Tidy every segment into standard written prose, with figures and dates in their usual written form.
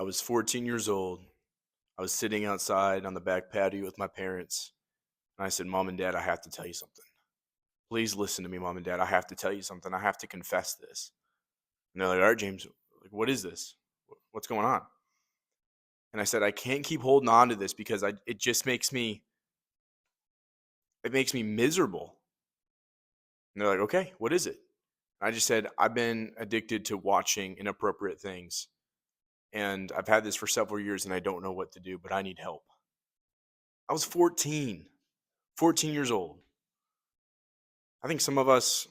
I was 14 years old. I was sitting outside on the back patio with my parents. And I said, Mom and Dad, I have to tell you something. Please listen to me, Mom and Dad. I have to tell you something. I have to confess this. And they're like, all right, James, like, what is this? What's going on? And I said, I can't keep holding on to this because it just makes me miserable. And they're like, okay, what is it? And I just said, I've been addicted to watching inappropriate things. And I've had this for several years and I don't know what to do, but I need help. I was 14 years old. I think some of us,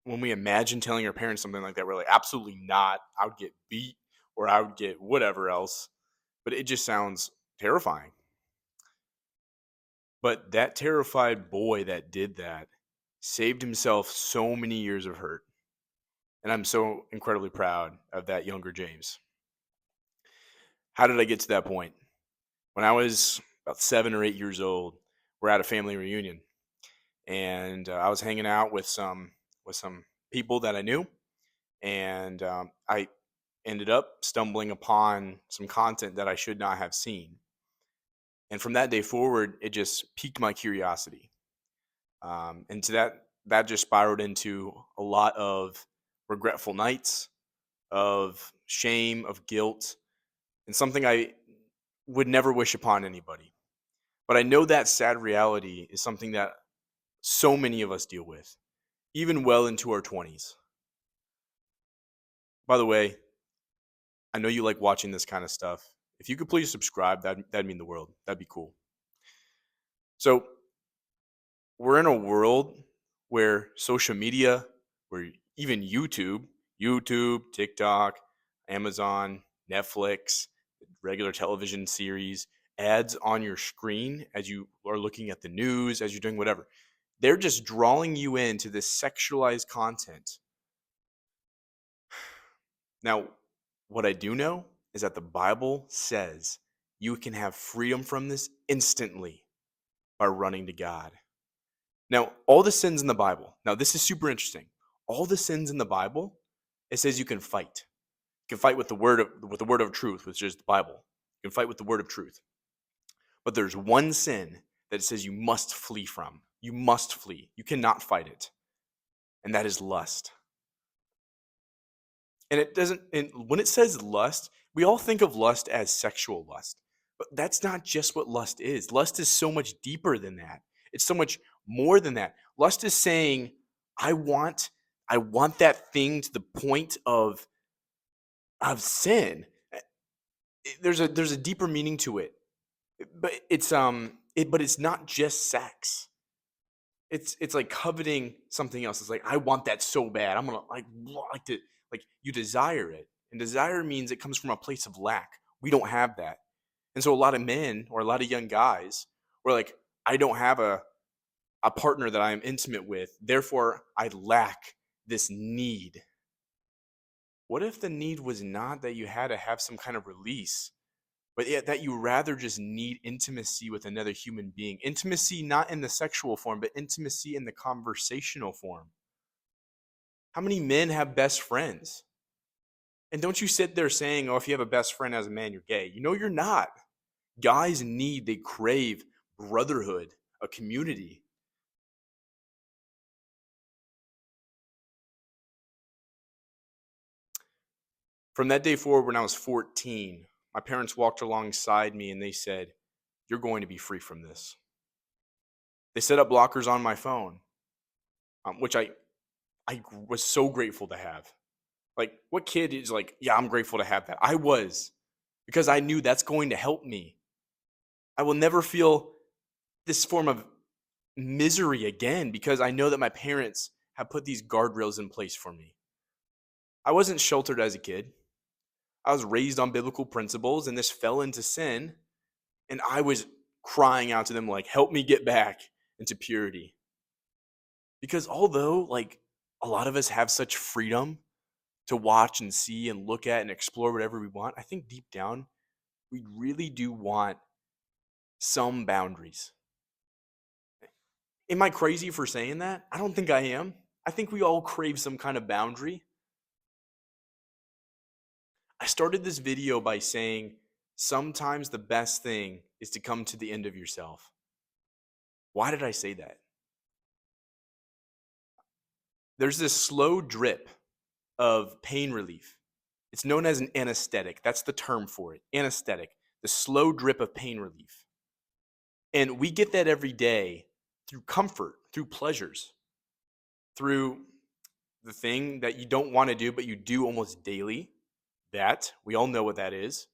when we imagine telling our parents something like that, we're like, absolutely not. I would get beat or I would get whatever else. But it just sounds terrifying. But that terrified boy that did that saved himself so many years of hurt. And I'm so incredibly proud of that younger James. How did I get to that point? When I was about 7 or 8 years old, we're at a family reunion, and I was hanging out with some people that I knew, and I ended up stumbling upon some content that I should not have seen. And from that day forward, it just piqued my curiosity, and to that just spiraled into a lot of regretful nights, of shame, of guilt, and something I would never wish upon anybody. But I know that sad reality is something that so many of us deal with, even well into our 20s. By the way, I know you like watching this kind of stuff. If you could please subscribe, that'd mean the world. That'd be cool. So, we're in a world where social media, where even YouTube, TikTok, Amazon, Netflix, regular television series, ads on your screen as you are looking at the news, as you're doing whatever. They're just drawing you into this sexualized content. Now, what I do know is that the Bible says you can have freedom from this instantly by running to God. Now, all the sins in the Bible, now this is super interesting. All the sins in the Bible, it says you can fight. You can fight with the word of truth, which is the Bible. You can fight with the word of truth. But there's one sin that it says you must flee from. You must flee. You cannot fight it. And that is lust. And it doesn't, and when it says lust, we all think of lust as sexual lust. But that's not just what lust is. Lust is so much deeper than that. It's so much more than that. Lust is saying, I want I want that thing to the point of sin. There's a deeper meaning to it. But it's not just sex. It's like coveting something else. It's like I want that so bad. I'm gonna like to like you desire it, and desire means it comes from a place of lack. We don't have that, and so a lot of men or a lot of young guys were like, I don't have a partner that I am intimate with, therefore I lack this need. What if the need was not that you had to have some kind of release, but yet that you rather just need intimacy with another human being? Intimacy not in the sexual form, but intimacy in the conversational form. How many men have best friends? And don't you sit there saying, oh, if you have a best friend as a man, you're gay. You know you're not. Guys they crave brotherhood, a community. From that day forward, when I was 14, my parents walked alongside me and they said, you're going to be free from this. They set up blockers on my phone, which I was so grateful to have. Like, what kid is like, yeah, I'm grateful to have that? I was, because I knew that's going to help me. I will never feel this form of misery again because I know that my parents have put these guardrails in place for me. I wasn't sheltered as a kid. I was raised on biblical principles and this fell into sin. And I was crying out to them, like, help me get back into purity. Because although, like, a lot of us have such freedom to watch and see and look at and explore whatever we want, I think deep down, we really do want some boundaries. Am I crazy for saying that? I don't think I am. I think we all crave some kind of boundary. I started this video by saying sometimes the best thing is to come to the end of yourself. Why did I say that? There's this slow drip of pain relief. It's known as an anesthetic. That's the term for it. Anesthetic, the slow drip of pain relief. And we get that every day through comfort, through pleasures, through the thing that you don't want to do, but you do almost daily. That, we all know what that is.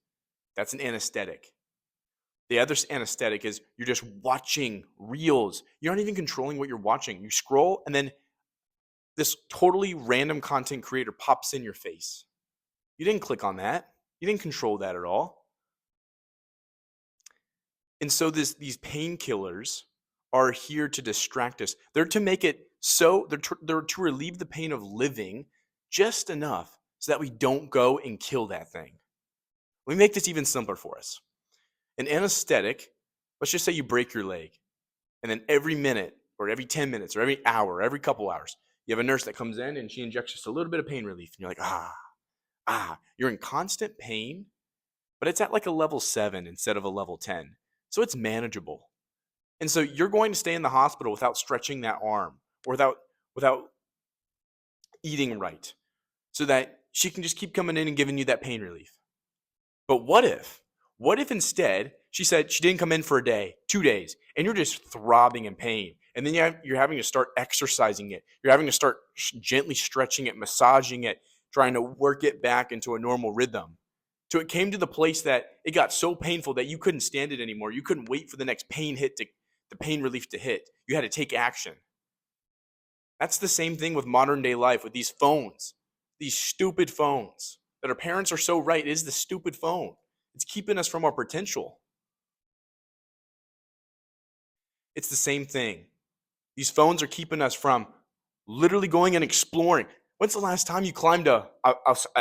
That's an anesthetic. The other anesthetic is you're just watching reels. You're not even controlling what you're watching. You scroll, and then this totally random content creator pops in your face. You didn't click on that. You didn't control that at all. And so these painkillers are here to distract us. They're to make it so, they're to relieve the pain of living just enough so that we don't go and kill that thing. Let me make this even simpler for us. An anesthetic, let's just say you break your leg, and then every minute or every 10 minutes or every hour, or every couple hours, you have a nurse that comes in and she injects just a little bit of pain relief. And you're like, you're in constant pain, but it's at like a level 7 instead of a level 10. So it's manageable. And so you're going to stay in the hospital without stretching that arm or without eating right so that she can just keep coming in and giving you that pain relief. But what if instead she said she didn't come in for a day, 2 days, and you're just throbbing in pain. And then you're having to start exercising it. You're having to start gently stretching it, massaging it, trying to work it back into a normal rhythm. So it came to the place that it got so painful that you couldn't stand it anymore. You couldn't wait for the next the pain relief to hit. You had to take action. That's the same thing with modern day life, with these phones, these stupid phones that our parents are so right. It is the stupid phone. It's keeping us from our potential. It's the same thing. These phones are keeping us from literally going and exploring. When's the last time you climbed a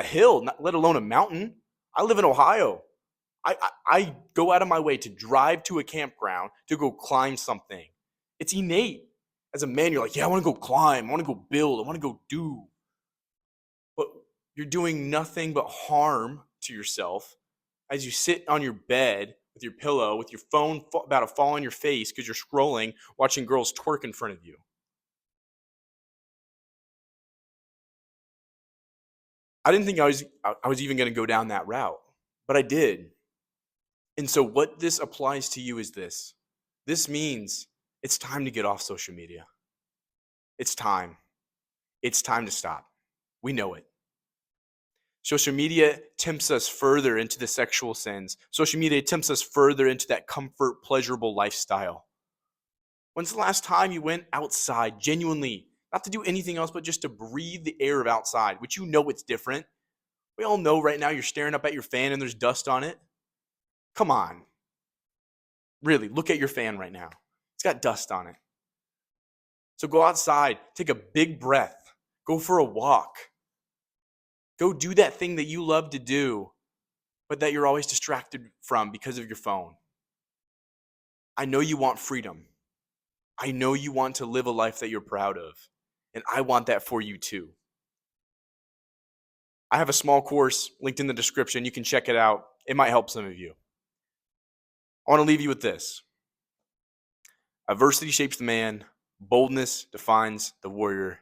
hill, let alone a mountain? I live in Ohio. I go out of my way to drive to a campground to go climb something. It's innate. As a man, you're like, yeah, I want to go climb. I want to go build. I want to go do. But you're doing nothing but harm to yourself as you sit on your bed with your pillow, with your phone about to fall on your face because you're scrolling, watching girls twerk in front of you. I didn't think I was even going to go down that route, but I did. And so what this applies to you is this. This means it's time to get off social media. It's time. It's time to stop. We know it. Social media tempts us further into the sexual sins. Social media tempts us further into that comfort, pleasurable lifestyle. When's the last time you went outside genuinely, not to do anything else, but just to breathe the air of outside, which you know it's different? We all know right now you're staring up at your fan and there's dust on it. Come on. Really, look at your fan right now. It's got dust on it. So go outside, take a big breath, go for a walk. Go do that thing that you love to do, but that you're always distracted from because of your phone. I know you want freedom. I know you want to live a life that you're proud of, and I want that for you too. I have a small course linked in the description. You can check it out. It might help some of you. I want to leave you with this. Adversity shapes the man. Boldness defines the warrior.